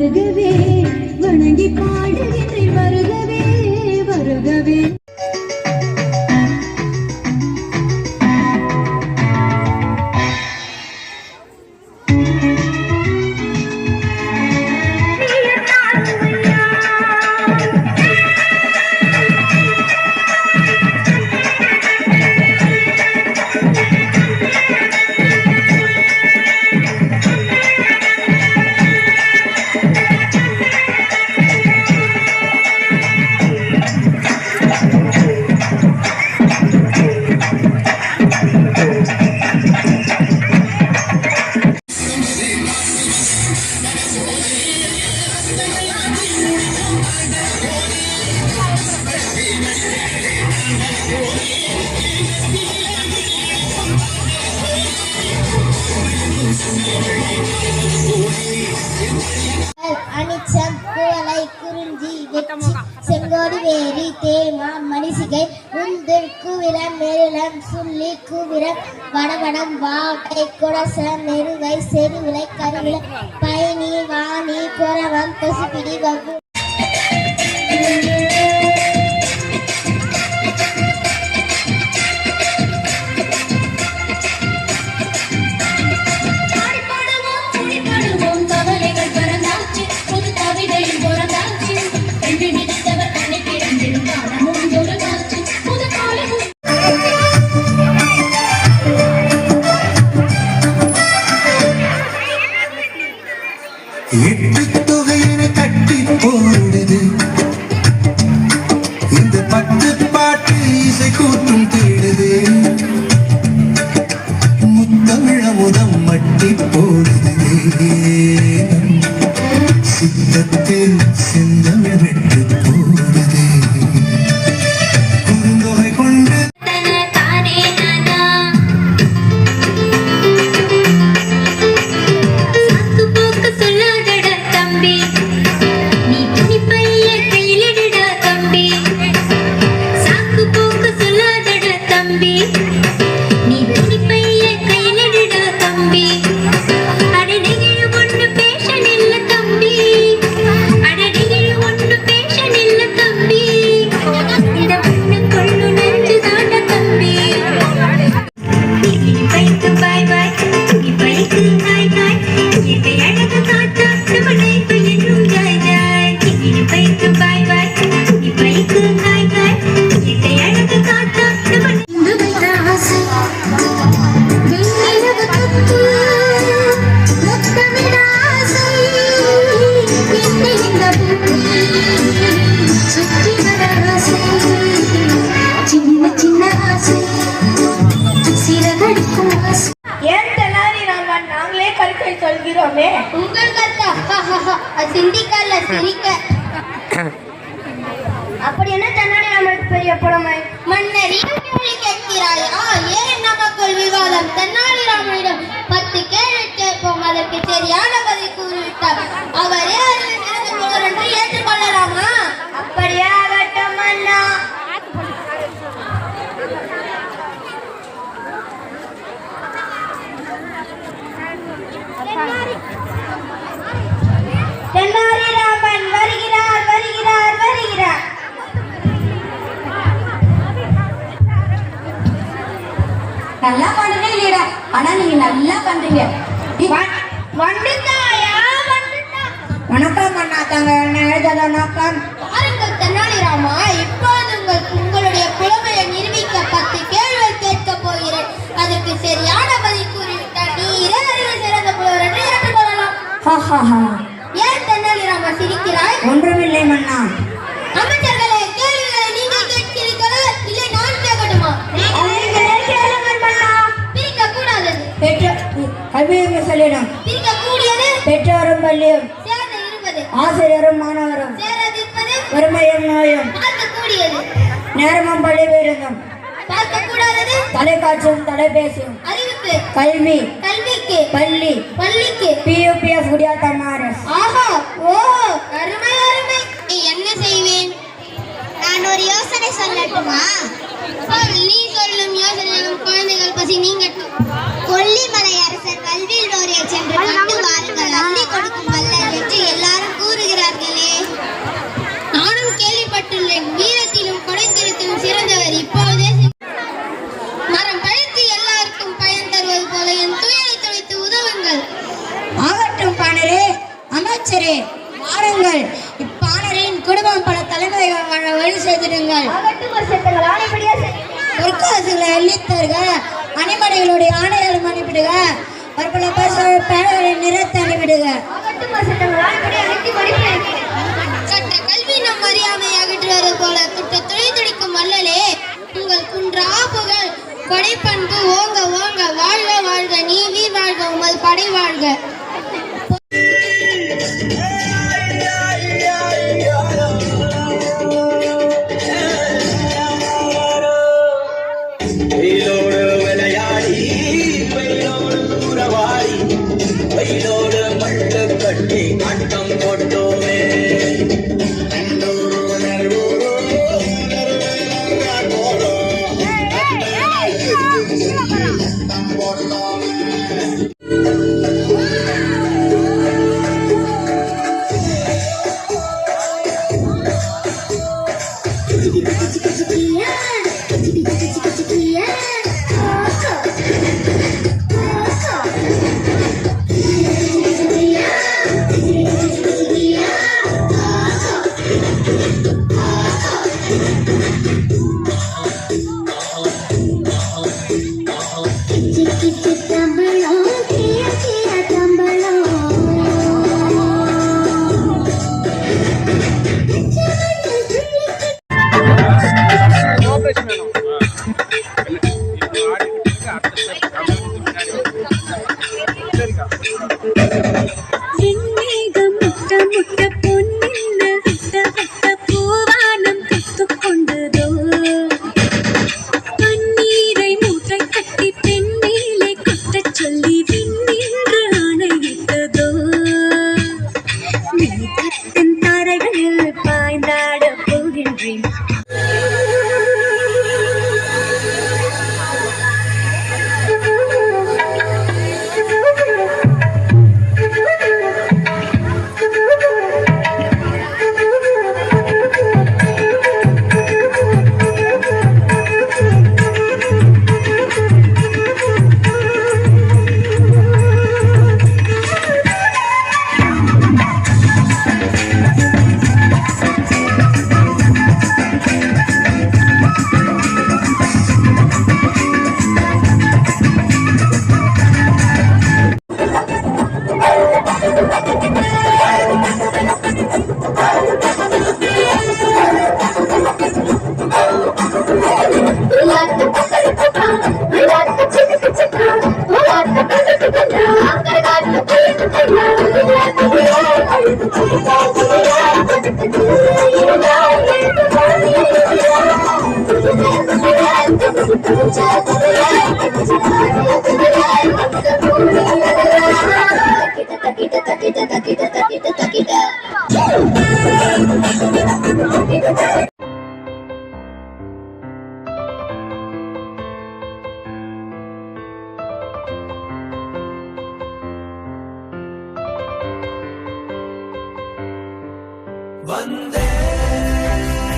வருகவே வணங்கி பாடுகின்றேன் வருகவே வருகவே. அனிச்சம் குவளை குறிஞ்சி வெச்சி செங்கோடி வேரி தேமா மணிசிகை உந்திர் குவிரம் மெருளம் சுள்ளி குவிரம் வடவடம் வாகை குடச நெருவை செருவிலை கருவிலை பயணி வாணி குரவம் கொசுப்பிடி வகு எட்டு தொகையினை கட்டி போடுது இந்த 10 பாட்டு இசை கூட்டும் தேடுது முத்தமிழ முதம் மட்டி போடுது சித்தத்தில் செந்தமிழ் வெட்டு போடுது குறுந்தொகை கொண்டு சொல்கிறோமே உங்கள் கருத்தா சிந்திக்கல சிரிக்க அப்படி என்ன தன்னாடி நம்மளுக்கு பெரிய புலமை மன்னர் கேள்வி கேட்கிறாயா ஏன் நமக்குள் விவாதம் தென்னாலிராமனிடம் 10 கேள்வி கேட்போம் அதற்கு சரியான பதில் கூறிவிட்டார் அவரே என்று ஏற்றுக்கொள்ளலாமா அப்படியே ஆகட்டும் அண்ணா தென்னாலிராமன் வருகிறார் வருகிறார் வருகிறார் நல்லா பண்ணுங்க இல்லையா ஆனா நீங்க நல்லா பண்றீங்க வணக்கம் அண்ணா தாங்க என்ன எழுதாத வணக்கம் பாருங்கள் தென்னாலிராமா இப்போது உங்களுடைய புலமையை நிரூபிக்க 10 கேள்விகள் கேட்க போகிறேன் அதற்கு சரியான பதில் கூறிவிட்டால் நீரே அறிவு சிறந்த புலவர் என்று ஏற்றுக்கொள்ளலாம் ஏன் தென்னாலிராமா சிரிக்கிறாய் ஒன்றுமில்லை மன்னா அமைச்சர்களே கேள்விகளை நீங்கள் கேட்கிறீர்களா இல்லை நான் கேட்கட்டுமா பிரிக்க கூடாதது கல்வியை சொல்லிடும் பிரிக்க கூடியது பெற்றோரும் பள்ளியும் சேர்ந்து இருப்பது ஆசிரியரும் மாணவரும் சேராதிருப்பது வறுமையும் நோயும் பார்க்க கூடியது நேரமும் பள்ளி விருந்தும் பார்க்க கூடாதது தொலைக்காட்சியும் தொலைபேசியும் அறிவுக்கு கல்வி கல்விக்கு பள்ளி பள்ளிக்கு PUPS குடியாத்தமாரஸ் ஆஹா ஓ அருமை அருமை என்ன செய்வேன் நான் ஒரு யோசனை சொல்லட்டுமா நீ சொல்லும் யோசனையும் குழந்தைகள் பசி நீங்கட்டும் கொல்லிமலை அரசர் கல்வியில் சென்று கண்டு வாருங்கள் அள்ளி கொடுக்கும் வல்லல் என்று எல்லாரும் முதலமைச்சரே வாருங்கள், இப்பாணரின் குடும்பம் பல தலைமுறைகள் வாழ வழி செய்திடுங்கள். பொற்காசுகளை அள்ளித்தருக, அணிமணிகளுடைய ஆணையாளம் அனுப்பிடுக, பற்பல பேர்களை நிறத்தை அனுப்பிடுக. சட்ட கல்வி நம் அறியாமை அகற்றுவது போல துட்ட துணை துடிக்கும் வள்ளலே, உங்கள் குன்றா புகழ் கொடைப்பண்பு ஓங்க ஓங்க, வாழ்க வாழ்க, நீவி வாழ்க, உமது படை வாழ்க. வெயிலோடு விளையாடி வெயிலோடு உறவாடி வெயிலோடு மட்டு கட்டி ஆட்டம் போட்டோமே. செம்மேகம் முட்ட முட்ட பொன்னின்ன விட்ட விட்ட பூவானம் கத்துக்கொண்டதோ, பன்னீரை மூட்டை கட்டி பெண் மேலே கொட்டச் சொல்லி விண்ணின்று ஆணையிட்டதோ, மேகத்தின் தாரைகளில் பாய்ந்தாட போகின்றேன். வந்தே